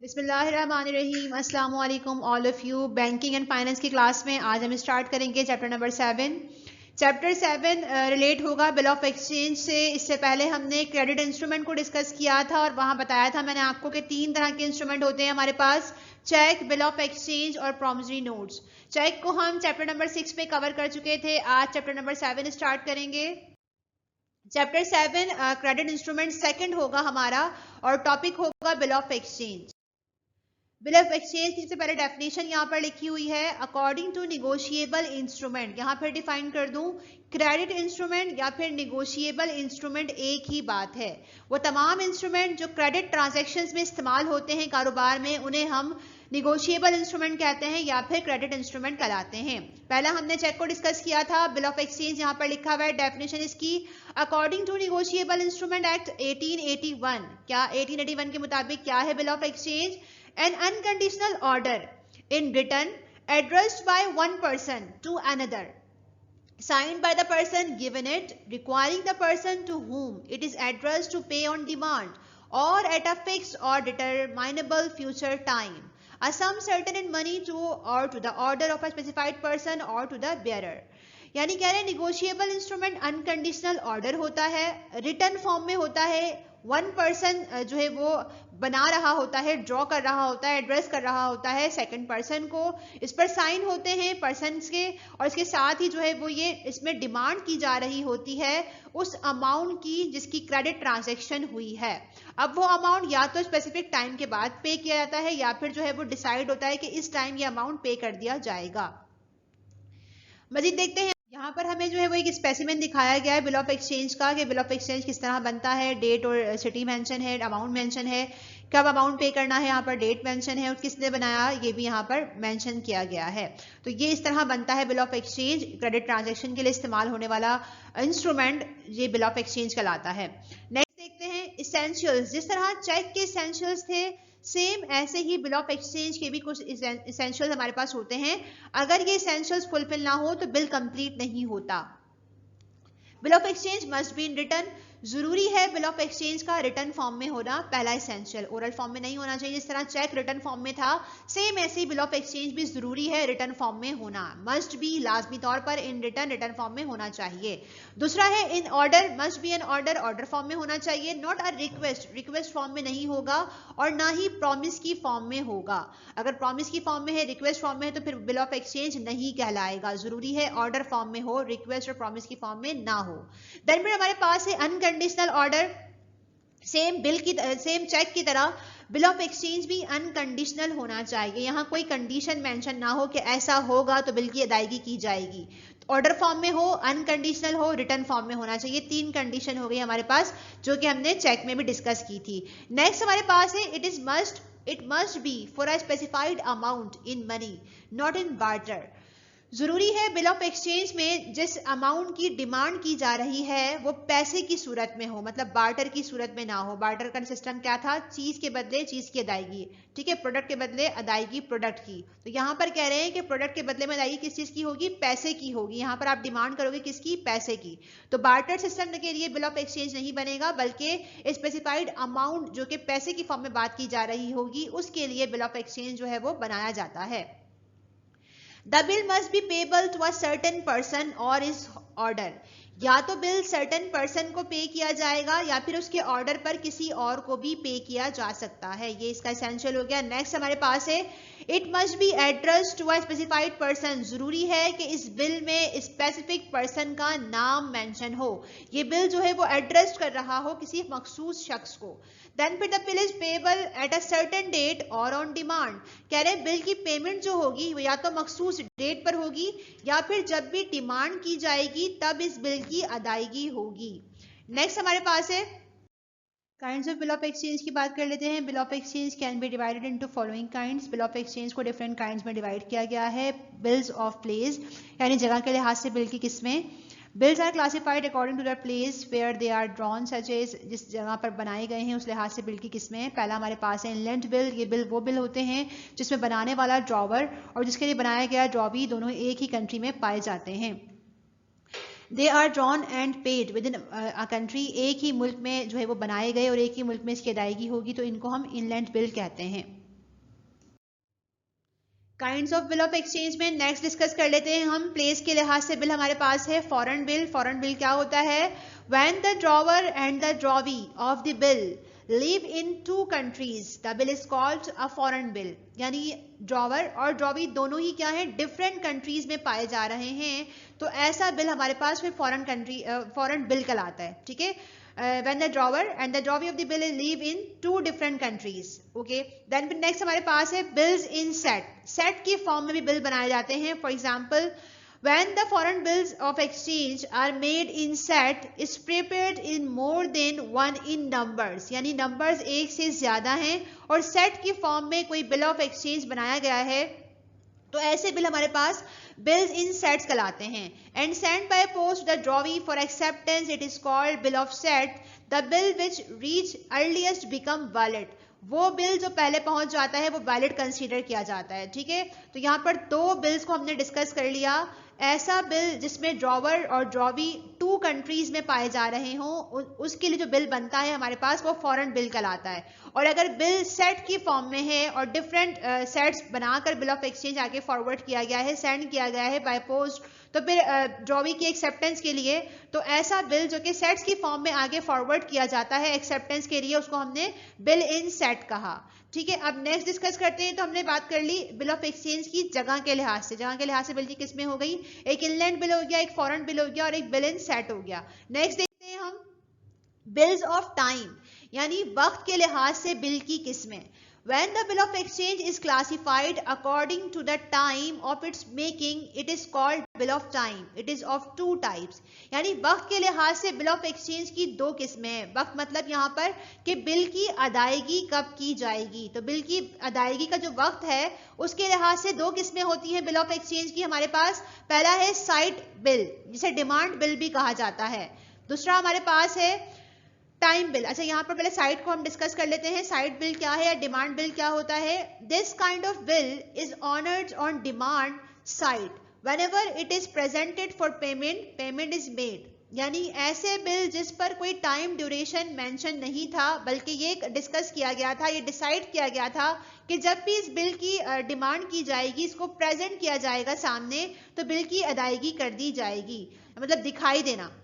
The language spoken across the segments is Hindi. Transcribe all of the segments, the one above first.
बिस्मिल्लाहिर्रहमानिर्रहीम, अस्सलाम वालेकुम all of you. Banking and finance की क्लास में आज हम स्टार्ट करेंगे चैप्टर नंबर 7। चैप्टर 7 रिलेट होगा बिल ऑफ एक्सचेंज से। इससे पहले हमने क्रेडिट इंस्ट्रूमेंट को डिस्कस किया था और वहां बताया था मैंने आपको कि 3 तरह के इंस्ट्रूमेंट होते हैं हमारे पास, चेक, बिल ऑफ एक्सचेंज और प्रॉमिसरी नोट्स। चेक को हम चैप्टर नंबर 6 में कवर कर चुके थे, आज चैप्टर नंबर 7 स्टार्ट करेंगे। चैप्टर 7 क्रेडिट इंस्ट्रूमेंट सेकंड होगा हमारा और टॉपिक होगा bill of exchange. Bill of exchange की सबसे पहले डेफिनेशन यहाँ पर लिखी हुई है, अकॉर्डिंग टू निगोशिएबल इंस्ट्रूमेंट। यहाँ पर डिफाइन कर दूं, क्रेडिट इंस्ट्रूमेंट या फिर निगोशिएबल इंस्ट्रूमेंट एक ही बात है। वो तमाम इंस्ट्रूमेंट जो क्रेडिट ट्रांजैक्शंस में इस्तेमाल होते हैं कारोबार में, उन्हें हम निगोशिएबल इंस्ट्रूमेंट कहते हैं या फिर क्रेडिट इंस्ट्रूमेंट कहलाते हैं। पहला हमने चेक को डिस्कस किया था। बिल ऑफ एक्सचेंज यहाँ पर लिखा हुआ है, डेफिनेशन इसकी, according to negotiable instrument act 1881। क्या 1881 के मुताबिक क्या है bill of exchange? An unconditional order in written addressed by one person to another, signed by the person given it, requiring the person to whom it is addressed to pay on demand or at a fixed or determinable future time a sum certain in money to or to the order of a specified person or to the bearer। यानी कह रहे हैं निगोशिएबल इंस्ट्रूमेंट अनकंडीशनल ऑर्डर होता है, रिटर्न फॉर्म में होता है, वन पर्सन जो है वो बना रहा होता है, ड्रॉ कर रहा होता है, एड्रेस कर रहा होता है सेकंड पर्सन को, इस पर साइन होते हैं पर्सन के, और इसके साथ ही जो है वो ये इसमें डिमांड की जा रही होती है उस अमाउंट की जिसकी क्रेडिट ट्रांजैक्शन हुई है। अब वो अमाउंट या तो स्पेसिफिक टाइम के बाद पे किया जाता है या फिर जो है वो डिसाइड होता है कि इस टाइम ये अमाउंट पे कर दिया जाएगा। मजीद देखते हैं, यहाँ पर हमें जो है वो एक स्पेसिमेन दिखाया गया है बिल ऑफ एक्सचेंज का, कि बिल ऑफ एक्सचेंज किस तरह बनता है। डेट और सिटी मेंशन है, अमाउंट मेंशन है, कब अमाउंट पे करना है यहाँ पर डेट मेंशन है, और किसने बनाया ये भी यहाँ पर मेंशन किया गया है। तो ये इस तरह बनता है bill of exchange. Credit transaction के लिए इस्तेमाल होने वाला इंस्ट्रूमेंट ये बिल ऑफ एक्सचेंज कहलाता है। नेक्स्ट देखते हैं इसेंशियल्स। जिस तरह चेक के इसेंशियल्स थे, सेम ऐसे ही बिल ऑफ एक्सचेंज के भी कुछ इसेंशियल्स हमारे पास होते हैं। अगर ये इसेंशियल्स फुलफिल ना हो तो बिल कंप्लीट नहीं होता। Bill of exchange must be in return. जरूरी है बिल ऑफ एक्सचेंज का रिटर्न फॉर्म में होना, पहला इसेंशियल। ओरल फॉर्म में नहीं होना चाहिए। जिस तरह चेक रिटर्न फॉर्म में था, सेम ऐसे ही बिल ऑफ एक्सचेंज भी जरूरी है रिटर्न फॉर्म में होना। मस्ट बी, लाजमी तौर पर इन रिटर्न फॉर्म में होना चाहिए। दूसरा है in order, must be an order form में होना चाहिए। नॉट अ रिक्वेस्ट फॉर्म में नहीं होगा और ना ही प्रॉमिस की फॉर्म में होगा। अगर प्रॉमिस की फॉर्म में है, रिक्वेस्ट फॉर्म में है, तो फिर बिल ऑफ एक्सचेंज नहीं कहलाएगा। जरूरी है ऑर्डर फॉर्म में हो, रिक्वेस्ट और प्रॉमिस की फॉर्म में ना हो। देन फिर हमारे पास है अनकंडीशनल ऑर्डर। सेम चेक की तरह बिल ऑफ एक्सचेंज भी अनकंडीशनल होना चाहिए। यहां कोई कंडीशन मेंशन ना हो कि ऐसा होगा तो बिल की अदायगी की जाएगी। ऑर्डर फॉर्म में हो, अनकंडीशनल हो, रिटर्न फॉर्म में होना चाहिए। 3 कंडीशन हो गई हमारे पास, जो कि हमने चेक में भी डिस्कस की थी। नेक्स्ट हमारे पास है it must B for a specified amount in money, not in barter. जरूरी है बिल ऑफ एक्सचेंज में जिस अमाउंट की डिमांड की जा रही है वो पैसे की सूरत में हो, मतलब बार्टर की सूरत में ना हो। बार्टर का सिस्टम क्या था? चीज के बदले चीज की अदायगी, ठीक है, प्रोडक्ट के बदले अदायगी प्रोडक्ट की। तो यहां पर कह रहे हैं कि प्रोडक्ट के बदले में अदायगी किस चीज की होगी? पैसे की होगी। यहां पर आप डिमांड करोगे किसकी? पैसे की। तो बार्टर सिस्टम के लिए बिल ऑफ एक्सचेंज नहीं बनेगा, बल्कि स्पेसिफाइड अमाउंट जो कि पैसे की फॉर्म में बात की जा रही होगी उसके लिए बिल ऑफ एक्सचेंज जो है वो बनाया जाता है। The bill must be payable to a certain person or his order। या तो बिल सर्टेन पर्सन को पे किया जाएगा या फिर उसके ऑर्डर पर किसी और को भी पे किया जा सकता है। ये इसका एसेंशियल हो गया। नेक्स्ट हमारे पास है it must be addressed to a specified person. जरूरी है कि इस बिल में स्पेसिफिक पर्सन का नाम मेंशन हो। ये बिल जो है वो एड्रेस कर रहा हो किसी मखसूस शख्स को। देन फिर the bill is payable at a certain date और ऑन डिमांड। कह रहे हैं बिल की पेमेंट जो होगी वो या तो मखसूस डेट पर होगी या फिर जब भी डिमांड की जाएगी तब इस बिल की अदायगी होगी। नेक्स्ट हमारे पास है kinds of bill of exchange की बात कर लेते हैं। Bill of exchange can be divided into following kinds. Bill of exchange को डिफरेंट काइंड्स में डिवाइड किया गया है। बिल्स ऑफ प्लेस, यानी जगह के लिहाज से बिल की किस्में। Bills are classified according to the place where they are drawn, such as जिस जगह पर बनाए गए हैं उस लिहाज से बिल की किस्में। पहला हमारे पास है इनलैंड बिल। ये बिल वो बिल होते हैं जिसमें बनाने वाला ड्रॉवर और जिसके लिए बनाया गया ड्रॉवी दोनों एक ही कंट्री में पाए जाते हैं। They are drawn and paid within a country. एक ही मुल्क में जो है वो बनाए गए और एक ही मुल्क में इसकी अदायगी होगी, तो इनको हम इनलैंड बिल कहते हैं। Kinds of bill of exchange में नेक्स्ट डिस्कस कर लेते हैं हम। प्लेस के लिहाज से बिल हमारे पास है फॉरेन बिल। फॉरेन बिल क्या होता है? When the drawer and the drawee of the bill live in two countries the bill is called a foreign bill. यानी ड्रॉवर और ड्रॉवी दोनों ही क्या है? डिफरेंट कंट्रीज में पाए जा रहे हैं, तो ऐसा बिल हमारे पास फिर फॉरेन बिल कहलाता है। ठीक है, when the drawer and the drawee of the bill live in two different countries. Okay, then next हमारे पास है bills in set. Set की फॉर्म में भी बिल बनाए जाते हैं। For example, when the foreign bills of exchange are made in set is prepared in more than one in numbers, यानी numbers एक से ज्यादा हैं और set की फॉर्म में कोई bill of exchange बनाया गया है, तो ऐसे बिल हमारे पास bills in sets कहलाते हैं। and sent by post the drawee for acceptance it is called bill of set. the bill which reach earliest become valid. वो बिल जो पहले पहुंच जाता है वो वैलिड कंसीडर किया जाता है। ठीक है, तो यहाँ पर दो बिल्स को हमने डिस्कस कर लिया। ऐसा बिल जिसमें ड्रॉवर और ड्रॉवी टू कंट्रीज में पाए जा रहे हों, उसके लिए जो बिल बनता है हमारे पास वो फॉरेन बिल कहलाता है। और अगर बिल सेट की फॉर्म में है और डिफरेंट सेट्स बनाकर बिल ऑफ एक्सचेंज आगे फॉरवर्ड किया गया है, सेंड किया गया है बाय पोस्ट, तो फिर ड्रॉवी की एक्सेप्टेंस के लिए, तो ऐसा बिल जो कि सेट्स की फॉर्म में आगे फॉरवर्ड किया जाता है एक्सेप्टेंस के लिए, उसको हमने बिल इन सेट कहा। ठीक है, अब नेक्स्ट डिस्कस करते हैं। तो हमने बात कर ली बिल ऑफ एक्सचेंज की जगह के लिहाज से। जगह के लिहाज से बिल की किस्में हो गई, एक इनलैंड बिल हो गया, एक फॉरेन बिल हो गया और एक बिल इन सेट हो गया। नेक्स्ट देखते हैं हम बिल्स ऑफ टाइम, यानी वक्त के लिहाज से बिल की किस्में। When the bill of exchange is classified according to the time of its making, it is called bill of time. It is of two types. यानी वक्त के लिहाज से बिल ऑफ एक्सचेंज की दो किस्में हैं। वक्त मतलब यहाँ पर कि बिल की अदायगी कब की जाएगी, तो बिल की अदायगी का जो वक्त है उसके लिहाज से दो किस्में होती हैं बिल ऑफ एक्सचेंज की हमारे पास। पहला है साइट बिल, जिसे डिमांड बिल भी कहा जाता है। दूसरा हमारे पास है टाइम बिल। अच्छा, यहाँ पर पहले साइट को हम डिस्कस कर लेते हैं। साइट बिल क्या है या डिमांड बिल क्या होता है? This kind of bill is honoured on demand site whenever it is presented for payment, payment is made. यानी ऐसे बिल जिस पर कोई टाइम ड्यूरेशन मेंशन नहीं था, बल्कि ये डिस्कस किया गया था, ये डिसाइड किया गया था कि जब भी इस बिल की डिमांड की जाएगी, इसको प्रेजेंट किया जाएगा सामने, तो बिल की अदायगी कर दी जाएगी, मतलब दिखाई देना।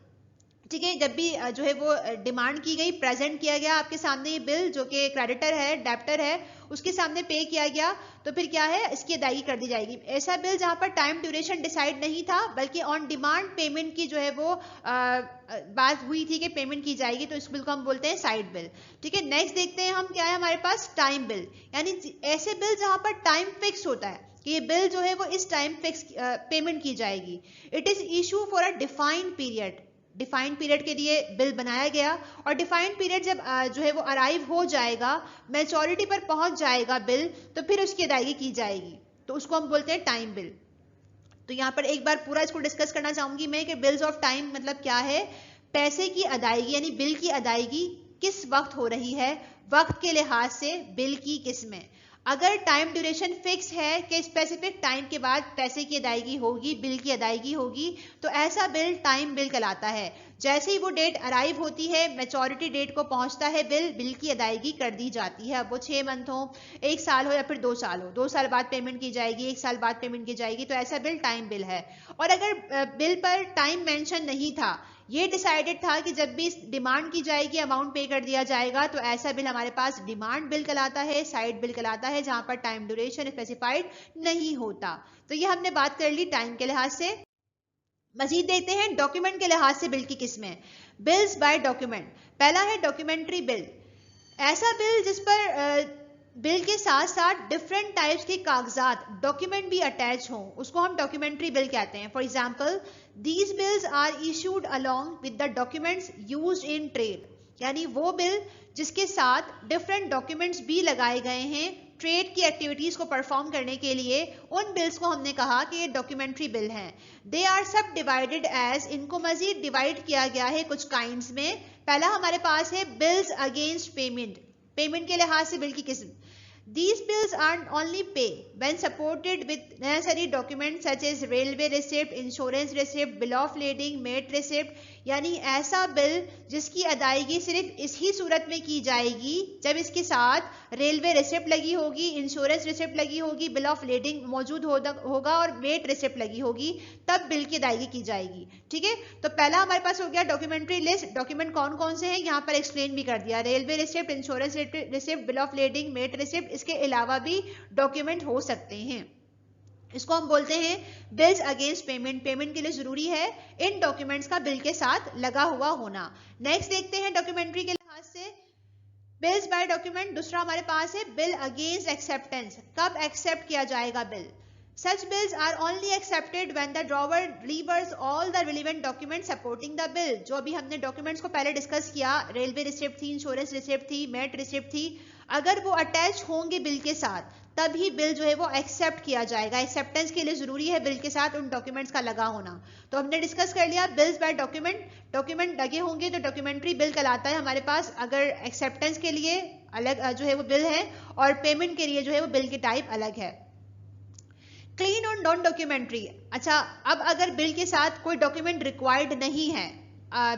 ठीक है, जब भी जो है वो डिमांड की गई, प्रेजेंट किया गया आपके सामने ये बिल, जो कि क्रेडिटर है, डेब्टर है, उसके सामने पे किया गया, तो फिर क्या है, इसकी अदायगी कर दी जाएगी। ऐसा बिल जहां पर टाइम ड्यूरेशन डिसाइड नहीं था, बल्कि ऑन डिमांड पेमेंट की जो है वो बात हुई थी कि पेमेंट की जाएगी, तो इस बिल को हम बोलते हैं साइड बिल। ठीक है, नेक्स्ट देखते हैं हम क्या है हमारे पास टाइम बिल, यानी ऐसे बिल जहां पर टाइम फिक्स होता है कि ये बिल जो है वो इस टाइम फिक्स पेमेंट की जाएगी। It is issue for a defined period, defined period के लिए बिल बनाया गया, और डिफाइंड पीरियड जब जो है वो अराइव हो जाएगा, मैच्योरिटी पर पहुंच जाएगा बिल, तो फिर उसकी अदायगी की जाएगी, तो उसको हम बोलते हैं टाइम बिल। तो यहाँ पर एक बार पूरा इसको डिस्कस करना चाहूंगी मैं कि बिल्स ऑफ टाइम मतलब क्या है। पैसे की अदायगी, यानी बिल की अदायगी किस वक्त हो रही है, वक्त के लिहाज से बिल की किस्में। अगर टाइम ड्यूरेशन फिक्स है कि स्पेसिफिक टाइम के बाद पैसे की अदायगी होगी, बिल की अदायगी होगी, तो ऐसा बिल टाइम बिल कहलाता है। जैसे ही वो डेट अराइव होती है, मैच्योरिटी डेट को पहुंचता है बिल, बिल की अदायगी कर दी जाती है। अब वो 6 मंथ हो, 1 साल हो या फिर 2 साल हो, 2 साल बाद पेमेंट की जाएगी, 1 साल बाद पेमेंट की जाएगी, तो ऐसा बिल टाइम बिल है। और अगर बिल पर टाइम मेंशन नहीं था, ये डिसाइडेड था कि जब भी डिमांड की जाएगी अमाउंट पे कर दिया जाएगा, तो ऐसा बिल हमारे पास डिमांड बिल कहलाता है, साइड बिल कहलाता है, जहां पर टाइम ड्यूरेशन स्पेसिफाइड नहीं होता। तो ये हमने बात कर ली टाइम के लिहाज से। मजीद देखते हैं डॉक्यूमेंट के लिहाज से बिल की किस्में। बिल्स बाय डॉक्यूमेंट, पहला है डॉक्यूमेंट्री बिल। ऐसा बिल जिस पर बिल के साथ साथ डिफरेंट टाइप्स के कागजात, डॉक्यूमेंट भी अटैच हों, उसको हम डॉक्यूमेंट्री बिल कहते हैं। For example, these bills are issued along with the documents used in trade, यानी वो बिल जिसके साथ डिफरेंट डॉक्यूमेंट्स भी लगाए गए हैं ट्रेड की एक्टिविटीज को परफॉर्म करने के लिए, उन बिल्स को हमने कहा कि ये डॉक्यूमेंट्री बिल हैं। दे आर सब डिवाइडेड एज, इनको मजीद डिवाइड किया गया है कुछ काइंड्स में। पहला हमारे पास है बिल्स अगेंस्ट पेमेंट, पेमेंट के लिहाज से बिल की किस्म। These bills are only pay when supported with necessary documents such as railway receipt, insurance receipt, bill of lading, mate receipt, यानी ऐसा बिल जिसकी अदायगी सिर्फ इसी सूरत में की जाएगी जब इसके साथ रेलवे रिसिप्ट लगी होगी, इंश्योरेंस रिसिप्ट लगी होगी, बिल ऑफ लेडिंग मौजूद होगा और वेट रिसिप्ट लगी होगी, तब बिल की अदायगी की जाएगी। ठीक है, तो पहला हमारे पास हो गया डॉक्यूमेंट्री लिस्ट। डॉक्यूमेंट कौन कौन से हैं यहाँ पर एक्सप्लेन भी कर दिया, railway receipt, insurance receipt, bill of lading, weight receipt, इसके अलावा भी डॉक्यूमेंट हो सकते हैं। इसको हम बोलते हैं बिल्स अगेंस्ट पेमेंट। पेमेंट के लिए जरूरी है इन डॉक्यूमेंट्स का बिल के साथ लगा हुआ होना। नेक्स्ट देखते हैं डॉक्यूमेंट्री के लिहाज से बिल्स बाय डॉक्यूमेंट। दूसरा हमारे पास है बिल अगेंस्ट एक्सेप्टेंस। कब एक्सेप्ट किया जाएगा bill? Such bills are only accepted when the drawer delivers all the relevant documents supporting the bill। जो अभी हमने डॉक्यूमेंट्स को पहले डिस्कस किया, रेलवे रिसिप्ट थी, इंश्योरेंस रिसिप्ट थी, मेट रिसिप्ट थी, अगर वो अटैच होंगे बिल के साथ तभी बिल जो है वो एक्सेप्ट किया जाएगा। एक्सेप्टेंस के लिए जरूरी है बिल के साथ उन डॉक्यूमेंट्स का लगा होना। तो हमने डिस्कस कर लिया बिल्स बाय डॉक्यूमेंट। डॉक्यूमेंट लगे होंगे तो डॉक्यूमेंट्री बिल कहलाता है हमारे पास, अगर एक्सेप्टेंस के लिए अलग जो है वो बिल है और पेमेंट के लिए जो है वो बिल की टाइप अलग है। क्लीन और नॉन डॉक्यूमेंट्री। अच्छा, अब अगर बिल के साथ कोई डॉक्यूमेंट रिक्वायर्ड नहीं है,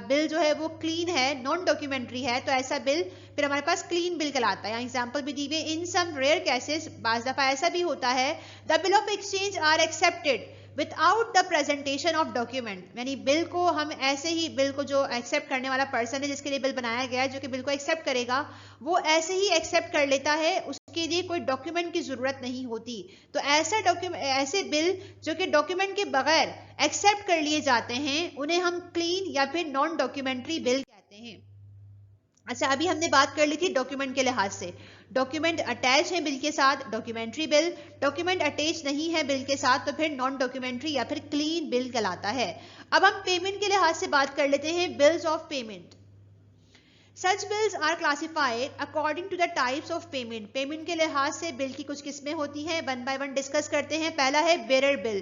बिल जो है वो क्लीन है, नॉन डॉक्यूमेंट्री है, तो ऐसा बिल फिर हमारे पास क्लीन बिल कहलाता है। एग्जांपल भी दी हुई, इन सम रेयर केसेस, बाज दफा ऐसा भी होता है, the bill of exchange are accepted without the presentation of document. यानी बिल को हम ऐसे ही, बिल को जो एक्सेप्ट करने वाला पर्सन है जिसके लिए बिल बनाया गया है, जो कि बिल को एक्सेप्ट करेगा, वो ऐसे ही एक्सेप्ट कर लेता है, उसके लिए कोई डॉक्यूमेंट की जरूरत नहीं होती। तो ऐसे बिल जो कि डॉक्यूमेंट के बगैर एक्सेप्ट कर लिए जाते हैं उन्हें हम क्लीन या फिर नॉन डॉक्यूमेंट्री बिल कहते हैं। अच्छा, अभी हमने बात कर ली थी डॉक्यूमेंट के लिहाज से। डॉक्यूमेंट अटैच है बिल के साथ, डॉक्यूमेंट्री बिल। डॉक्यूमेंट अटैच नहीं है बिल के साथ तो फिर नॉन डॉक्यूमेंट्री या फिर क्लीन बिल कहलाता है। अब हम पेमेंट के लिहाज से बात कर लेते हैं, bills of payment. Such bills are classified according to the types of payment। Payment के लिहाज से बिल की कुछ किस्में होती हैं, वन बाय वन डिस्कस करते हैं। पहला है bearer bill.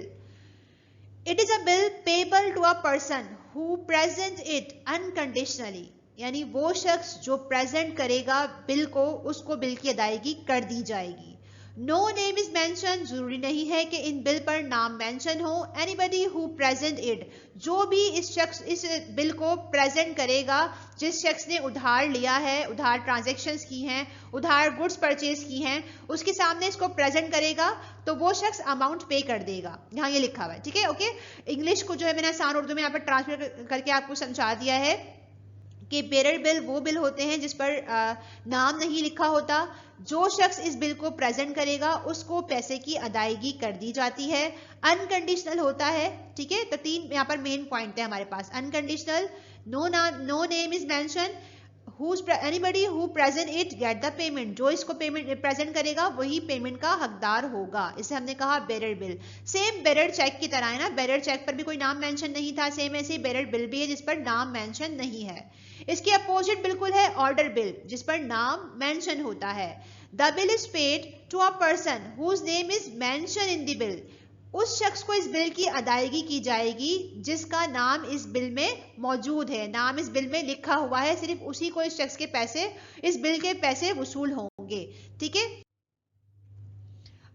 It is a bill payable to a person who present it unconditionally. यानी वो शख्स जो प्रेजेंट करेगा बिल को, उसको बिल की अदायगी कर दी जाएगी। नो नेम इज मेंशन, जरूरी नहीं है कि इन बिल पर नाम मेंशन हो। एनीबडी हु प्रेजेंट इट, जो भी इस बिल को प्रेजेंट करेगा, जिस शख्स ने उधार लिया है, उधार ट्रांजैक्शंस की हैं, उधार गुड्स परचेज की हैं, उसके सामने इसको प्रेजेंट करेगा तो वो शख्स अमाउंट पे कर देगा। यहाँ ये लिखा हुआ है, ठीक है, ओके। इंग्लिश को जो है मैंने आसान उर्दू में यहाँ पर ट्रांसलेट करके आपको समझा दिया है कि बेरर बिल वो बिल होते हैं जिस पर नाम नहीं लिखा होता। जो शख्स इस बिल को प्रेजेंट करेगा उसको पैसे की अदायगी कर दी जाती है। अनकंडीशनल होता है, ठीक है। तो तीन यहाँ पर मेन पॉइंट है हमारे पास, unconditional, no name is mention, anybody who present it get the payment. जो इसको पेमेंट प्रेजेंट करेगा वही पेमेंट का हकदार होगा। इसे हमने कहा bearer bill. Same bearer check की तरह है ना, बेरर चेक पर भी कोई नाम मेंशन नहीं था, सेम ऐसे बेरर बिल भी है जिस पर नाम मेंशन नहीं है। इसके अपोजिट बिल्कुल है ऑर्डर बिल, जिस पर नाम मेंशन होता है। The bill is paid to a person whose name is mention in the bill. उस शख्स को इस बिल की अदायगी की जाएगी जिसका नाम इस बिल में मौजूद है, नाम इस बिल में लिखा हुआ है, सिर्फ उसी को इस शख्स के पैसे, इस बिल के पैसे वसूल होंगे, ठीक है।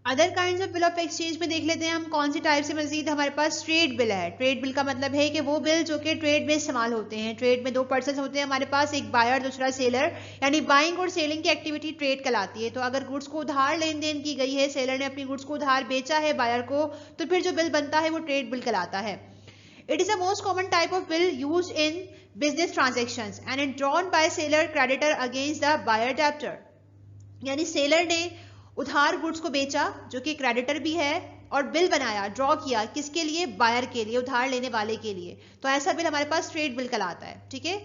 Other kinds of bill of exchange में देख लेते हैं हम कौन सी टाइप से मजीद हमारे पास ट्रेड बिल है। ट्रेड बिल का मतलब है कि वो बिल जो कि ट्रेड में इस्तेमाल होते हैं। ट्रेड में दो पर्सन होते हैं हमारे पास, एक बायर दूसरा सेलर, यानी बाइंग और सेलिंग की एक्टिविटी ट्रेड कहलाती है। तो अगर गुड्स को उधार लेन देन की गई है, सेलर ने अपनी गुड्स को उधार बेचा है बायर को, तो फिर जो बिल बनता है वो ट्रेड बिल कहलाता है। It is a most common type of bill use in business transactions and it drawn by seller creditor against the buyer debtor. यानी सेलर ने उधार गुड्स को बेचा जो कि क्रेडिटर भी है, और बिल बनाया, ड्रॉ किया, किसके लिए? बायर के लिए, उधार लेने वाले के लिए। तो ऐसा बिल हमारे पास ट्रेड बिल कहलाता है, ठीक है।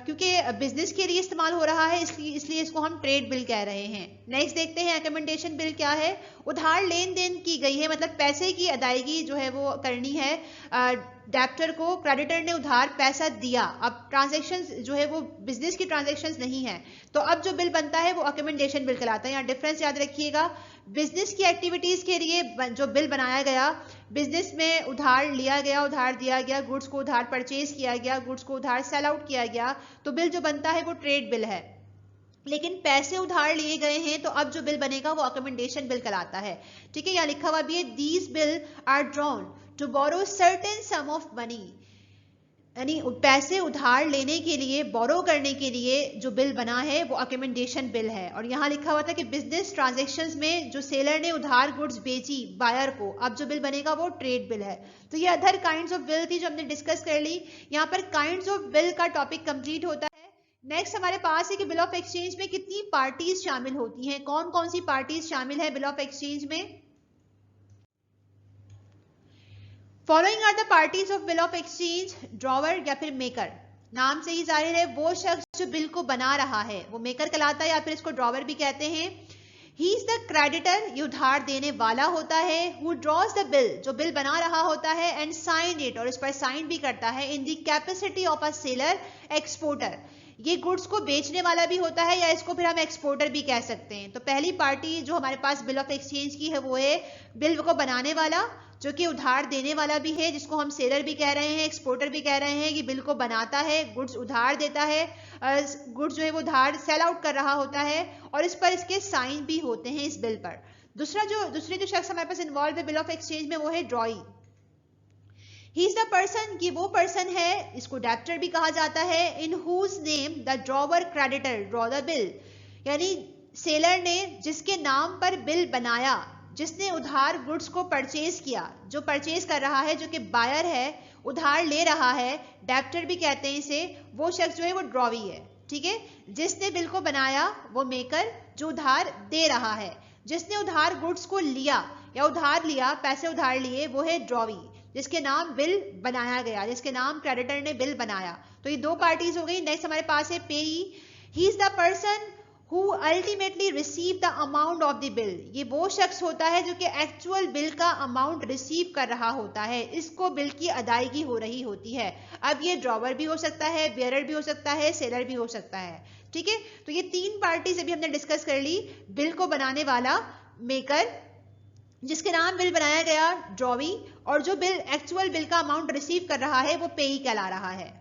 क्योंकि बिजनेस के लिए इस्तेमाल हो रहा है इसलिए इसको हम ट्रेड बिल कह रहे हैं। नेक्स्ट देखते हैं अकोमोडेशन बिल क्या है। उधार लेन देन की गई है, मतलब पैसे की अदायगी जो है वो करनी है डेप्टर को, क्रेडिटर ने उधार पैसा दिया। अब ट्रांजैक्शंस जो है वो बिजनेस की ट्रांजैक्शंस नहीं है, तो अब जो बिल बनता है वो अकोमोडेशन बिल कहलाता है। यहाँ डिफरेंस याद रखिएगा, बिजनेस की एक्टिविटीज के लिए जो बिल बनाया गया, बिजनेस में उधार लिया गया, उधार दिया गया, गुड्स को उधार परचेज किया गया, गुड्स को उधार सेल आउट किया गया, तो बिल जो बनता है वो ट्रेड बिल है। लेकिन पैसे उधार लिए गए हैं तो अब जो बिल बनेगा वो अकोमोडेशन बिल कहलाता है, ठीक है। यहाँ लिखा हुआ भी है, these bill are drawn to borrow certain sum of money यानी पैसे उधार लेने के लिए, बोरो करने के लिए जो बिल बना है वो अकोमोडेशन बिल है। और यहाँ लिखा हुआ था कि बिजनेस ट्रांजैक्शंस में जो सेलर ने उधार गुड्स बेची बायर को, अब जो बिल बनेगा वो ट्रेड बिल है। तो ये अदर काइंड्स ऑफ बिल थी जो हमने डिस्कस कर ली। यहाँ पर काइंड्स ऑफ बिल का टॉपिक कंप्लीट होता है। नेक्स्ट हमारे पास है कि बिल ऑफ एक्सचेंज में कितनी पार्टीज शामिल होती हैं, कौन कौन सी पार्टीज शामिल है बिल ऑफ एक्सचेंज में। Following are the parties of bill of exchange, drawer या फिर मेकर। नाम से ही जाहिर है वो शख्स जो बिल को बना रहा है वो मेकर कहलाता है या फिर इसको ड्रॉवर भी कहते हैं। ही इज द क्रेडिटर, ये उधार देने वाला होता है। हु ड्रॉज द बिल, जो बिल बना रहा होता है, एंड साइन इट, और इस पर साइन भी करता है, in the capacity of a seller exporter. ये गुड्स को बेचने वाला भी होता है या इसको फिर हम एक्सपोर्टर भी कह सकते हैं। तो पहली पार्टी जो हमारे पास बिल ऑफ एक्सचेंज की है वो है बिल को बनाने वाला, जो कि उधार देने वाला भी है, जिसको हम सेलर भी कह रहे हैं, एक्सपोर्टर भी कह रहे हैं, कि बिल को बनाता है, गुड्स उधार देता है, गुड्स जो है वो उधार सेल आउट कर रहा होता है, और इस पर इसके साइन भी होते हैं इस बिल पर। दूसरे जो शख्स हमारे पास इन्वॉल्व है बिल ऑफ एक्सचेंज में वो है ड्रॉई। ही इज द पर्सन, कि वो पर्सन है, इसको डेप्टर भी कहा जाता है, in whose name the drawer creditor draw the bill. यानी सेलर ने जिसके नाम पर बिल बनाया, जिसने उधार गुड्स को परचेज किया, जो परचेज कर रहा है, जो कि बायर है, उधार ले रहा है, डेप्टर भी कहते हैं इसे, वो शख्स जो है वो ड्रॉवी है। ठीक है, जिसने बिल को बनाया वो मेकर, जो उधार दे रहा है, जिसने उधार गुड्स को लिया या उधार लिया, पैसे उधार लिए, वो है ड्रॉवी, जिसके नाम बिल बनाया गया, जिसके नाम क्रेडिटर ने बिल बनाया। तो ये दो पार्टीज हो गई। नेक्स्ट हमारे पास है पेई। ही is the person who ultimately receive the amount of the bill। ये वो शख्स होता है जो कि एक्चुअल बिल का अमाउंट रिसीव कर रहा होता है, इसको बिल की अदायगी हो रही होती है। अब ये ड्रॉवर भी हो सकता है, बेयरर भी हो सकता है, सेलर भी हो सकता है। ठीक है, तो ये तीन पार्टीज अभी हमने डिस्कस कर ली। बिल को बनाने वाला मेकर, जिसके नाम बिल बनाया गया ड्रॉवी, और जो बिल एक्चुअल बिल का अमाउंट रिसीव कर रहा है वो पेई कहला रहा है।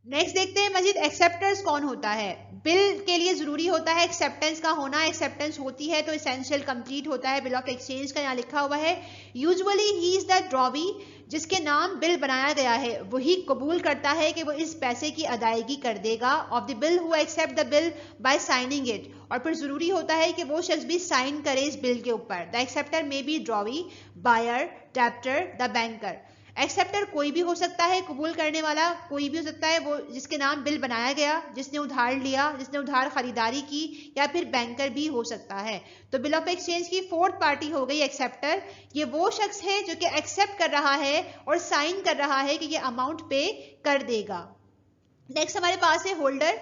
नेक्स्ट देखते हैं मजीद एक्सेप्टर्स कौन होता है। बिल के लिए जरूरी होता है एक्सेप्टेंस का होना, एक्सेप्टेंस होती है तो एसेंशियल कंप्लीट होता है बिल ऑफ एक्सचेंज का। यहाँ लिखा हुआ है usually he is the drawee, जिसके नाम बिल बनाया गया है वही कबूल करता है कि वो इस पैसे की अदायगी कर देगा, of the bill who accept the bill by signing it, और फिर जरूरी होता है कि वो शख्स भी साइन करे इस बिल के ऊपर। The acceptor may be drawee, buyer, debtor, the banker. Acceptor कोई भी हो सकता है, कबूल करने वाला कोई भी हो सकता है, वो जिसके नाम बिल बनाया गया, जिसने उधार लिया, जिसने उधार खरीदारी की, या फिर बैंकर भी हो सकता है। तो बिल ऑफ एक्सचेंज की फोर्थ पार्टी हो गई एक्सेप्टर। ये वो शख्स है जो कि एक्सेप्ट कर रहा है और साइन कर रहा है कि ये अमाउंट पे कर देगा। नेक्स्ट हमारे पास है holder.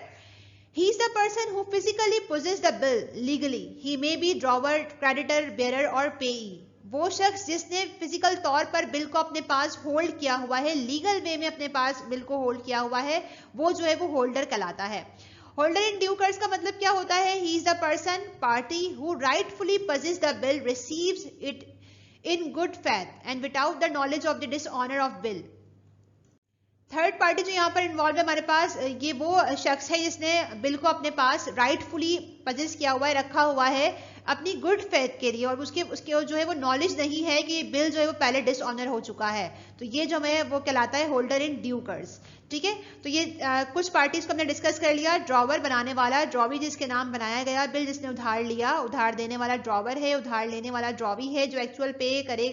He is the person who physically possesses the bill legally. He may be drawer, creditor, bearer और payee. वो शख्स जिसने फिजिकल तौर पर बिल को अपने पास होल्ड किया हुआ है, लीगल वे में अपने पास बिल को होल्ड किया हुआ है, वो जो है वो होल्डर कहलाता है। होल्डर इन ड्यू कोर्स का मतलब क्या होता है? He is the person, party who rightfully possesses the bill, receives it in good faith and without the knowledge of the dishonor of bill. Third party जो यहाँ पर इन्वॉल्व है हमारे पास, ये वो शख्स है जिसने बिल को अपने पास राइटफुली पजेस किया हुआ है, रखा हुआ है अपनी गुड फेथ के लिए, और उसके जो है वो नॉलेज नहीं है कि बिल जो है वो पहले डिसऑनर हो चुका है। तो ये जो है वो कहलाता है होल्डर इन ड्यू कोर्स। ठीक है, तो ये कुछ पार्टीज को हमने डिस्कस कर लिया। ड्रॉवर बनाने वाला ड्रॉवी, जिसके नाम बनाया गया, बिल जिसने उधार लिया, उधार देने वाला ड्रॉवर है, उधार लेने वाला ड्रॉवी है, जो एक्चुअल पे करे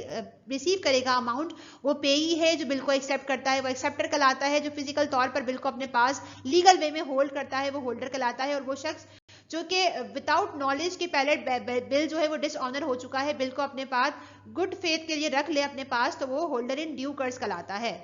रिसीव करेगा अमाउंट वो पे ही है, जो बिल को एक्सेप्ट करता है वो एक्सेप्टर कहलाता है, जो फिजिकल तौर पर बिल को अपने पास लीगल वे में होल्ड करता है वो होल्डर कहलाता है, और वो शख्स जो कि विदाउट नॉलेज के पहले बिल जो है वो डिसऑनर हो चुका है, बिल को अपने पास गुड फेथ के लिए रख ले अपने पास, तो वो होल्डर इन ड्यू कोर्स कहलाता है।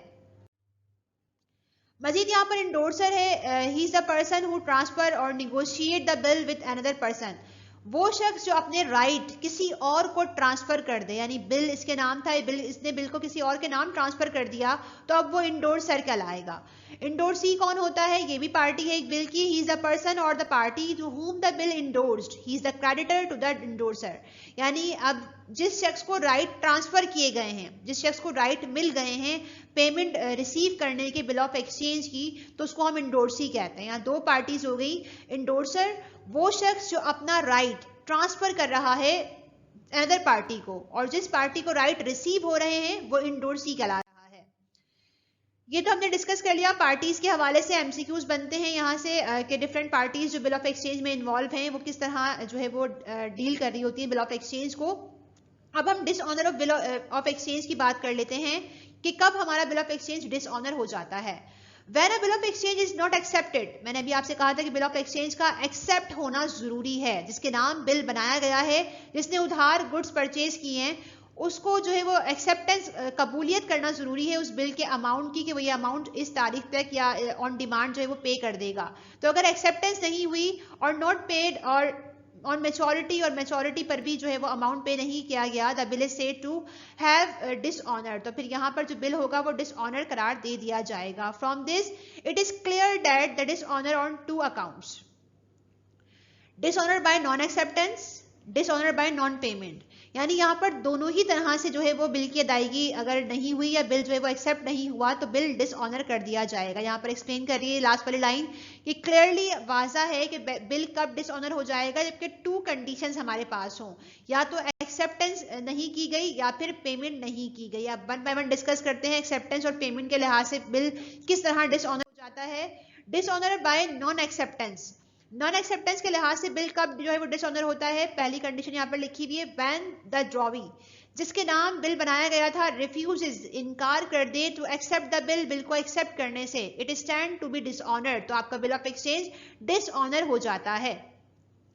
मजीद यहाँ पर इंडोर्सर है। He is the person who transfer और negotiate the bill with another person. वो शख्स जो अपने राइट किसी और को ट्रांसफर कर दे, यानी बिल इसके नाम था, इसने बिल को किसी और के नाम ट्रांसफर कर दिया, तो अब वो इंडोर्सर कहलाएगा। इंडोर्सी कौन होता है? ये भी पार्टी है एक बिल की। ही इज द पर्सन और the party to whom the bill endorsed, he is the creditor to the endorser. यानी अब जिस शख्स को राइट ट्रांसफर किए गए हैं, जिस शख्स को राइट मिल गए हैं पेमेंट रिसीव करने के बिल ऑफ एक्सचेंज की, तो उसको हम इंडोर्सी कहते हैं। यहाँ दो पार्टीज हो गई। इंडोर्सर वो शख्स जो अपना राइट ट्रांसफर कर रहा है अदर पार्टी को, और जिस पार्टी को राइट रिसीव हो रहे हैं वो इंडोर्सी कहला रहा है। ये तो हमने डिस्कस कर लिया। पार्टीज के हवाले से एमसीक्यूज बनते हैं यहाँ से कि डिफरेंट पार्टीज जो बिल ऑफ एक्सचेंज में इन्वॉल्व हैं वो किस तरह जो है वो डील कर रही होती है बिल ऑफ एक्सचेंज को। अब हम dishonour of bill of exchange की बात कर लेते हैं कि कब हमारा बिल ऑफ एक्सचेंज डिसऑनर हो जाता है। When a bill of exchange is not accepted, मैंने अभी आपसे कहा था कि बिल ऑफ एक्सचेंज का एक्सेप्ट होना जरूरी है। जिसके नाम बिल बनाया गया है, जिसने उधार गुड्स परचेज किए हैं, उसको जो है वो एक्सेप्टेंस कबूलियत करना जरूरी है उस बिल के अमाउंट की, कि वो ये अमाउंट इस तारीख तक या ऑन डिमांड जो है वो पे कर देगा। तो अगर एक्सेप्टेंस नहीं हुई और नॉट पेड और ऑन मेच्योरिटी और मेच्योरिटी पर भी जो है वो अमाउंट पे नहीं किया गया, the bill is said to have dishonour, तो फिर यहाँ पर जो बिल होगा वो डिसऑनर करार दे दिया जाएगा। From this it is clear that the dishonour on two accounts, dishonour by non acceptance, dishonour by non payment. यानी यहाँ पर दोनों ही तरह से जो है वो बिल की अदायगी अगर नहीं हुई या बिल जो है वो एक्सेप्ट नहीं हुआ तो बिल डिसऑनर कर दिया जाएगा। यहाँ पर एक्सप्लेन कर रही है लास्ट वाली लाइन कि क्लियरली वाजा है कि बिल कब डिसऑनर हो जाएगा, जबकि टू कंडीशंस हमारे पास हों, या तो एक्सेप्टेंस नहीं की गई या फिर पेमेंट नहीं की गई। अब वन बाय वन डिस्कस करते हैं एक्सेप्टेंस और पेमेंट के लिहाज से बिल किस तरह डिसऑनर हो जाता है। Dishonour by non acceptance, non acceptance के लिहाज से बिल कब जो है वो डिसऑनर होता है। पहली कंडीशन यहाँ पर लिखी हुई है, व्हेन द ड्रॉवी, जिसके नाम बिल बनाया गया था, रिफ्यूजेस, इनकार कर दे, to accept the bill, bill को एक्सेप्ट करने से, it stand to be dishonoured, तो आपका बिल ऑफ एक्सचेंज डिसऑनर हो जाता है।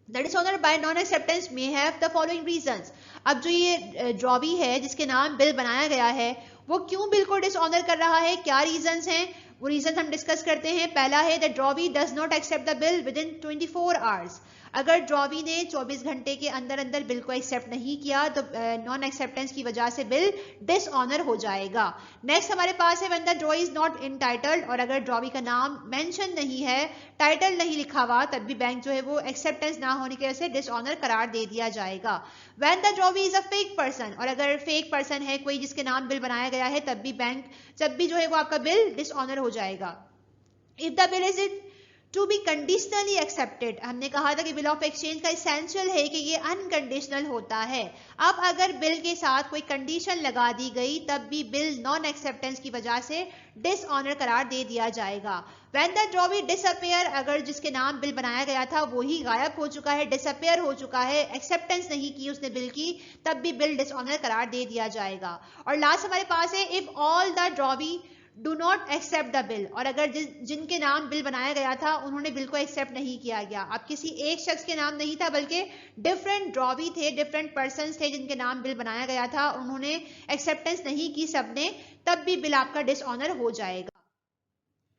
The dishonour by non acceptance may have the following reasons. अब जो ये ड्रॉवी है जिसके नाम बिल बनाया गया है वो क्यों बिल को डिसऑनर कर रहा है, क्या रीजंस हैं, वो रीजन हम डिस्कस करते हैं। पहला है the drawee does not accept the bill within 24 hours. अगर ड्रॉवी ने 24 घंटे के अंदर अंदर बिल को एक्सेप्ट नहीं किया तो नॉन एक्सेप्टेंस की वजह से बिल डिसऑनर हो जाएगा। नेक्स्ट हमारे पास है when the drawee is not entitled, और अगर ड्रॉवी का नाम मेंशन नहीं है, टाइटल नहीं लिखा हुआ, तब भी बैंक जो है वो एक्सेप्टेंस ना होने की वजह से डिसऑनर करार दे दिया जाएगा। When the drawee is a fake person, और अगर फेक पर्सन है कोई जिसके नाम बिल बनाया गया है, तब भी बैंक जब भी जो है वो आपका बिल डिसऑनर हो जाएगा। If the bill is it to be conditionally accepted, हमने कहा था कि बिल ऑफ एक्सचेंज का इसेंशियल है कि ये अनकंडीशनल होता है। अब अगर बिल के साथ कोई कंडीशन लगा दी गई तब भी बिल नॉन एक्सेप्टेंस की वजह से डिसऑनर करार दे दिया जाएगा। व्हेन द ड्रॉवी डिसअपियर, अगर जिसके नाम बिल बनाया गया था वही गायब हो चुका है, डिसअपियर हो चुका है, एक्सेप्टेंस नहीं की उसने बिल की, तब भी बिल डिसऑनर करार दे दिया जाएगा। और लास्ट हमारे पास है if all the drawee do not accept the bill, और अगर जिनके नाम बिल बनाया गया था उन्होंने बिल को एक्सेप्ट नहीं किया गया। अब किसी एक शख्स के नाम नहीं था बल्कि डिफरेंट ड्रॉवी थे, डिफरेंट पर्सन्स थे जिनके नाम बिल बनाया गया था, उन्होंने एक्सेप्टेंस नहीं की सबने, तब भी बिल आपका डिसऑनर हो जाएगा।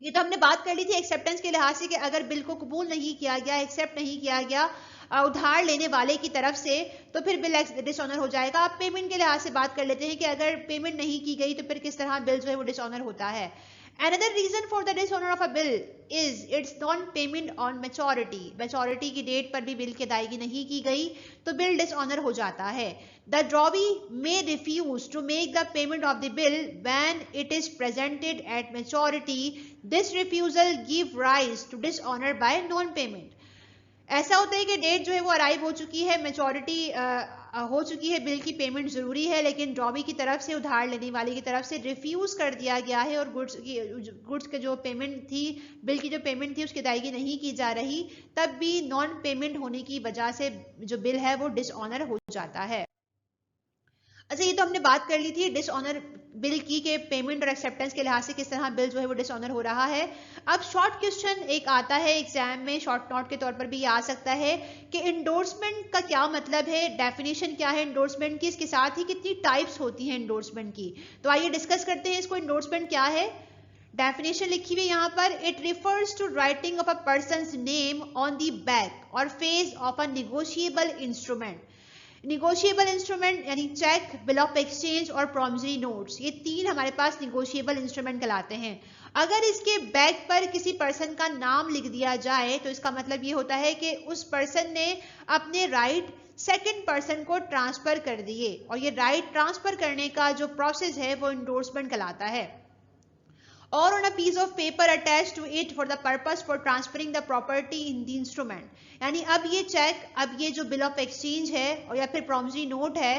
ये तो हमने बात कर ली थी एक्सेप्टेंस के लिहाज से कि अगर बिल को कबूल नहीं किया गया, एक्सेप्ट नहीं किया गया उधार लेने वाले की तरफ से, तो फिर बिल डिसऑनर हो जाएगा। आप पेमेंट के लिहाज से बात कर लेते हैं कि अगर पेमेंट नहीं की गई तो फिर किस तरह बिल जो है वो डिसऑनर होता है। Another reason for the dishonor of a bill is its non-payment on maturity. Maturity की डेट पर भी बिल की अदायगी नहीं की गई तो बिल डिसऑनर हो जाता है। The drawee may refuse to make the payment of the bill when it is presented at maturity. This refusal give rise to dishonor by non-payment. ऐसा होता है कि डेट जो है वो अराइव हो चुकी है, मेच्योरिटी हो चुकी है, बिल की पेमेंट जरूरी है, लेकिन ड्रॉवी की तरफ से, उधार लेने वाले की तरफ से रिफ्यूज कर दिया गया है और गुड्स की जो पेमेंट थी, बिल की जो पेमेंट थी उसकी अदायगी नहीं की जा रही, तब भी नॉन पेमेंट होने की वजह से जो बिल है वो डिसऑनर हो जाता है। अच्छा, ये तो हमने बात कर ली थी डिसऑनर बिल की के पेमेंट और एक्सेप्टेंस के लिहाज से किस तरह बिल जो है वो डिसऑनर हो रहा है। अब शॉर्ट क्वेश्चन एक आता है एग्जाम में, शॉर्ट नोट के तौर पर भी ये आ सकता है कि इंडोर्समेंट का क्या मतलब है, डेफिनेशन क्या है इंडोर्समेंट की, इसके साथ ही कितनी टाइप्स होती हैं इंडोर्समेंट की। तो आइए डिस्कस करते हैं इसको, इंडोर्समेंट क्या है। डेफिनेशन लिखी हुई यहाँ पर, it refers to writing of a person's name on the back और face of a negotiable instrument. Negotiable instrument यानी चेक, बिल ऑफ एक्सचेंज और प्रॉमिसरी नोट्स, ये तीन हमारे पास निगोशिएबल इंस्ट्रूमेंट कहलाते हैं। अगर इसके बैक पर किसी पर्सन का नाम लिख दिया जाए तो इसका मतलब ये होता है कि उस पर्सन ने अपने राइट सेकंड पर्सन को ट्रांसफर कर दिए, और ये राइट ट्रांसफर करने का जो प्रोसेस है वो इंडोर्समेंट कहलाता है। और on a piece of paper attached to it for the purpose for transferring the property in the instrument। यानी अब ये चेक, अब ये जो बिल ऑफ एक्सचेंज है और या फिर प्रॉमिसरी नोट है,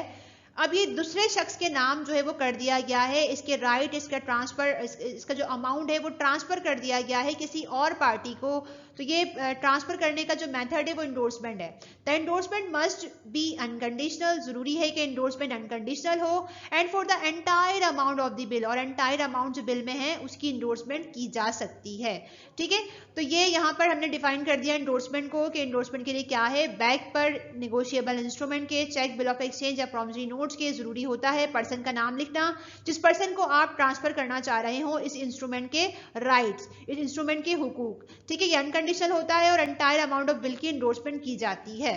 अब ये दूसरे शख्स के नाम जो है वो कर दिया गया है, इसके राइट, इसका ट्रांसफर, इसका जो अमाउंट है वो ट्रांसफर कर दिया गया है किसी और पार्टी को, तो ये ट्रांसफर करने का जो मेथड है वो इंडोर्समेंट है। The endorsement must be unconditional, जरूरी है कि इंडोर्समेंट अनकंडीशनल हो, and for the entire amount of the bill, और एंटायर अमाउंट जो बिल में है उसकी इंडोर्समेंट की जा सकती है। ठीक है, तो ये यहाँ पर हमने डिफाइन कर दिया इंडोर्समेंट को कि इंडोर्समेंट के लिए क्या है। बैक पर नेगोशिएबल इंस्ट्रूमेंट के, चेक, बिल ऑफ एक्सचेंज या प्रॉमिसरी नोट्स के जरूरी होता है पर्सन का नाम लिखना, जिस पर्सन को आप ट्रांसफर करना चाह रहे हो इस इंस्ट्रूमेंट के राइट्स, इस इंस्ट्रूमेंट के हुकूक। ठीक है, ये अनकंडीशनल होता है और एंटायर अमाउंट ऑफ बिल की इंडोर्समेंट की जाती है।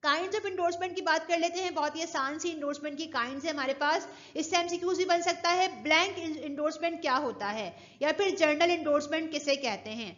काइंड्स ऑफ इंडोर्समेंट की बात कर लेते हैं, बहुत ही आसान सी इंडोर्समेंट की काइंड्स है हमारे पास, इससे एमसीक्यूज भी बन सकता है। ब्लैंक इंडोर्समेंट क्या होता है, या फिर जर्नल इंडोर्समेंट किसे कहते हैं।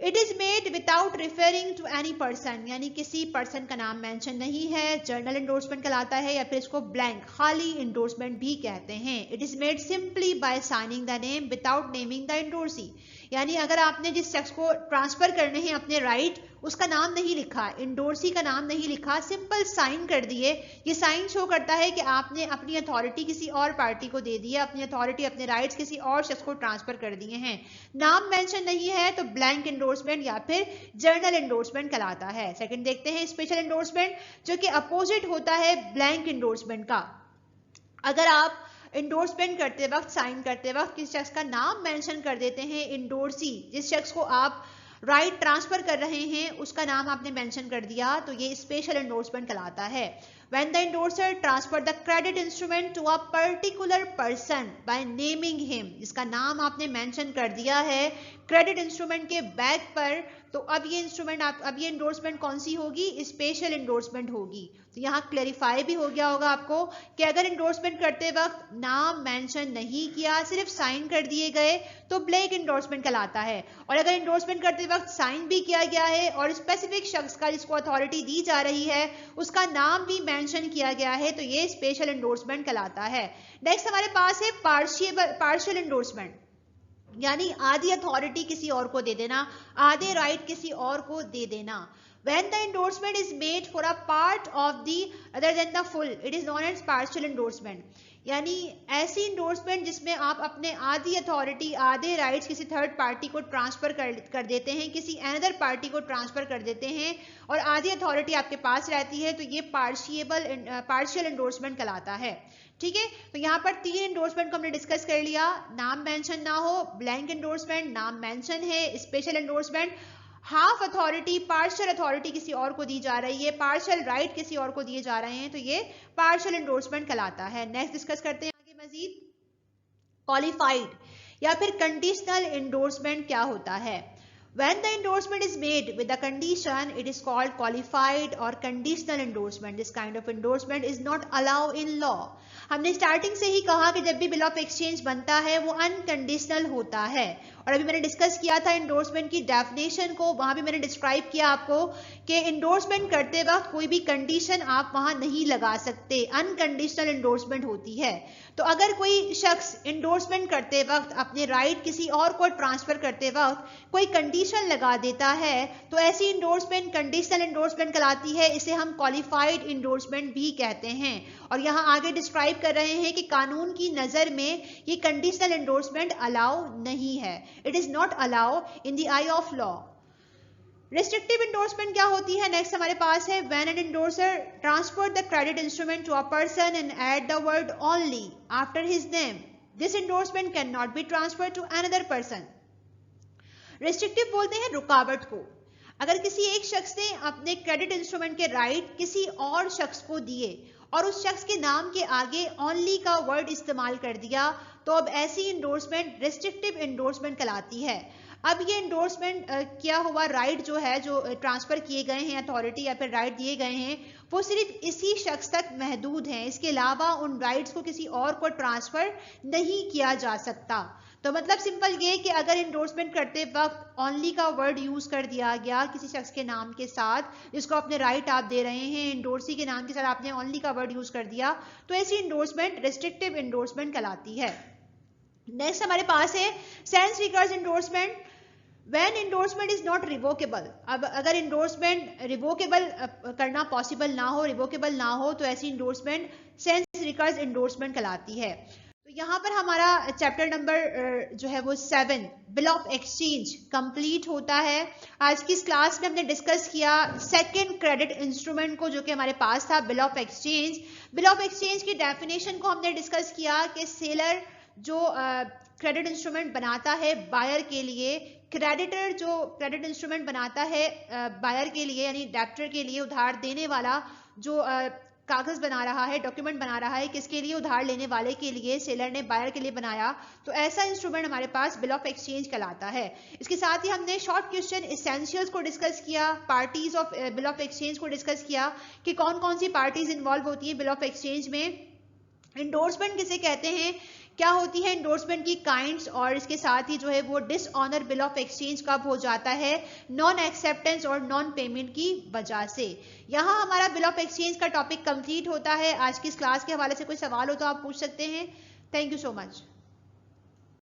It is made without referring to any person, यानी किसी पर्सन का नाम मेंशन नहीं है, जर्नल इंडोर्समेंट कहलाता है, या फिर इसको ब्लैंक, खाली इंडोर्समेंट भी कहते हैं। It is made simply by signing the name without naming the endorsee, यानी अगर आपने जिस शख्स को ट्रांसफर करने हैं अपने राइट, उसका नाम नहीं लिखा, इंडोर्सी का नाम नहीं लिखा, सिंपल साइन कर दिए, ये साइन शो करता है कि आपने अपनी अथॉरिटी किसी और पार्टी को दे दी है, अपनी अथॉरिटी, अपने राइट्स किसी और शख्स को ट्रांसफर कर दिए हैं। नाम मेंशन नहीं है तो ब्लैंक इंडोर्समेंट या फिर जर्नल इंडोर्समेंट कहलाता है। सेकंड देखते हैं स्पेशल इंडोर्समेंट, जो कि अपोजिट होता है ब्लैंक इंडोर्समेंट का। अगर आप इंडोर्समेंट करते वक्त, साइन करते वक्त किसी शख्स का नाम मेंशन कर देते हैं, इंडोर्सी, जिस शख्स को आप राइट ट्रांसफर कर रहे हैं उसका नाम आपने मेंशन कर दिया, तो ये स्पेशल इंडोर्समेंट कहलाता है। When the endorser transfer the credit instrument to a particular person by naming him, जिसका नाम आपने मेंशन कर दिया है क्रेडिट इंस्ट्रूमेंट के बैक पर, तो अब ये इंस्ट्रूमेंट, अब ये इंडोर्समेंट कौन सी होगी, स्पेशल इंडोर्समेंट होगी। तो यहाँ क्लेरिफाई भी हो गया होगा आपको कि अगर इंडोर्समेंट करते वक्त नाम मेंशन नहीं किया, सिर्फ साइन कर दिए गए, तो ब्लैंक इंडोर्समेंट कहलाता है। और अगर इंडोर्समेंट करते वक्त साइन भी किया गया है और स्पेसिफिक शख्स का, जिसको अथॉरिटी दी जा रही है, उसका नाम भी मेंशन किया गया है, तो ये स्पेशल इंडोर्समेंट कहलाता है। नेक्स्ट हमारे पास है पार्शियल इंडोर्समेंट, यानी आधी अथॉरिटी किसी और को दे देना, आधे राइट किसी और को दे देना। When the endorsement is made for a part of the other than the full, it is known as partial endorsement. यानी ऐसी इंडोर्समेंट जिसमें आप अपने आधी अथॉरिटी, आधे राइट्स किसी थर्ड पार्टी को ट्रांसफर कर देते हैं, किसी अनदर पार्टी को ट्रांसफर कर देते हैं और आधी अथॉरिटी आपके पास रहती है, तो ये पार्शियल इंडोर्समेंट कहलाता है। ठीक है, तो यहाँ पर 3 इंडोर्समेंट को हमने डिस्कस कर लिया। नाम मेंशन ना हो, ब्लैंक इंडोर्समेंट, नाम मेंशन है, special endorsement, half authority, partial authority किसी और को दी जा रही है, पार्शियल राइट किसी और को दिए जा रहे हैं, तो ये पार्शियल इंडोर्समेंट कहलाता है। नेक्स्ट डिस्कस करते हैं आगे मजीद, क्वालिफाइड या फिर कंडीशनल इंडोर्समेंट क्या होता है। When the endorsement is made with a condition, it is called qualified or conditional endorsement. This kind of endorsement is not allowed in law. हमने स्टार्टिंग से ही कहा कि जब भी बिल ऑफ एक्सचेंज बनता है वो अनकंडीशनल होता है, और अभी मैंने डिस्कस किया था इंडोर्समेंट की डेफिनेशन को, वहां भी मैंने डिस्क्राइब किया आपको कि इंडोर्समेंट करते वक्त कोई भी कंडीशन आप वहां नहीं लगा सकते, अनकंडीशनल इंडोर्समेंट होती है। तो अगर कोई शख्स इंडोर्समेंट करते वक्त अपने राइट किसी और को ट्रांसफर करते वक्त कोई कंडीशन लगा देता है, तो ऐसी इंडोर्समेंट कंडीशनल इंडोर्समेंट कहलाती है, इसे हम क्वालिफाइड इंडोर्समेंट भी कहते हैं। और यहाँ आगे डिस्क्राइब कर रहे हैं कि कानून की नजर में ये कंडीशनल इंडोर्समेंट अलाउ नहीं है, it is not allow in the eye of law. Restrictive endorsement क्या होती है, नेक्स्ट हमारे पास है, when an endorser transfer the credit instrument to a person and add the word only after his name, this endorsement can not be transfer to another person. Restrictive बोलते हैं रुकावट को। अगर किसी एक शख्स ने अपने क्रेडिट इंस्ट्रूमेंट के राइट किसी और शख्स को दिए और उस शख्स के नाम के आगे ओनली का वर्ड इस्तेमाल कर दिया, तो अब ऐसी इंडोर्समेंट रिस्ट्रिक्टिव इंडोर्समेंट कहलाती है। अब ये इंडोर्समेंट किया हुआ राइट जो है, जो ट्रांसफर किए गए हैं अथॉरिटी या फिर राइट दिए गए हैं, वो सिर्फ इसी शख्स तक महदूद हैं, इसके अलावा उन राइट्स को किसी और को ट्रांसफर नहीं किया जा सकता। तो मतलब सिंपल ये कि अगर इंडोर्समेंट करते वक्त ओनली का वर्ड यूज कर दिया गया किसी शख्स के नाम के साथ, जिसको अपने राइट आप दे रहे हैं, इंडोर्सी के नाम के साथ आपने ओनली का वर्ड यूज कर दिया, तो ऐसी इंडोर्समेंट रिस्ट्रिक्टिव इंडोर्समेंट कहलाती है। नेक्स्ट हमारे पास है sense recurs endorsement. When endorsement is not revocable, अब अगर इंडोर्समेंट रिवोकेबल करना पॉसिबल ना हो, रिवोकेबल ना हो, तो ऐसी इंडोर्समेंट सेंस रिकर्स इंडोर्समेंट कहलाती है। तो यहाँ पर हमारा चैप्टर नंबर जो है वो 7 बिल ऑफ एक्सचेंज कंप्लीट होता है। आज की इस क्लास में हमने डिस्कस किया सेकंड क्रेडिट इंस्ट्रूमेंट को, जो कि हमारे पास था bill of exchange. Bill of exchange की डेफिनेशन को हमने डिस्कस किया कि सेलर जो क्रेडिट इंस्ट्रूमेंट बनाता है बायर के लिए, क्रेडिटर जो क्रेडिट इंस्ट्रूमेंट बनाता है बायर के लिए यानी डेप्टर के लिए, उधार देने वाला जो कागज बना रहा है, डॉक्यूमेंट बना रहा है, किसके लिए? उधार लेने वाले के लिए, सेलर ने बायर के लिए बनाया, तो ऐसा इंस्ट्रूमेंट हमारे पास बिल ऑफ एक्सचेंज कहलाता है। इसके साथ ही हमने शॉर्ट क्वेश्चन एसेंशियल्स को डिस्कस किया, parties of bill of exchange को डिस्कस किया कि कौन कौन सी पार्टीज इन्वॉल्व होती है बिल ऑफ एक्सचेंज में, इंडोर्समेंट किसे कहते हैं, क्या होती है इंडोर्समेंट की काइंड्स, और इसके साथ ही जो है वो डिसऑनर बिल ऑफ एक्सचेंज कब हो जाता है, नॉन एक्सेप्टेंस और नॉन पेमेंट की वजह से। यहाँ हमारा बिल ऑफ एक्सचेंज का टॉपिक कंप्लीट होता है। आज की इस क्लास के हवाले से कोई सवाल हो तो आप पूछ सकते हैं। Thank you so much.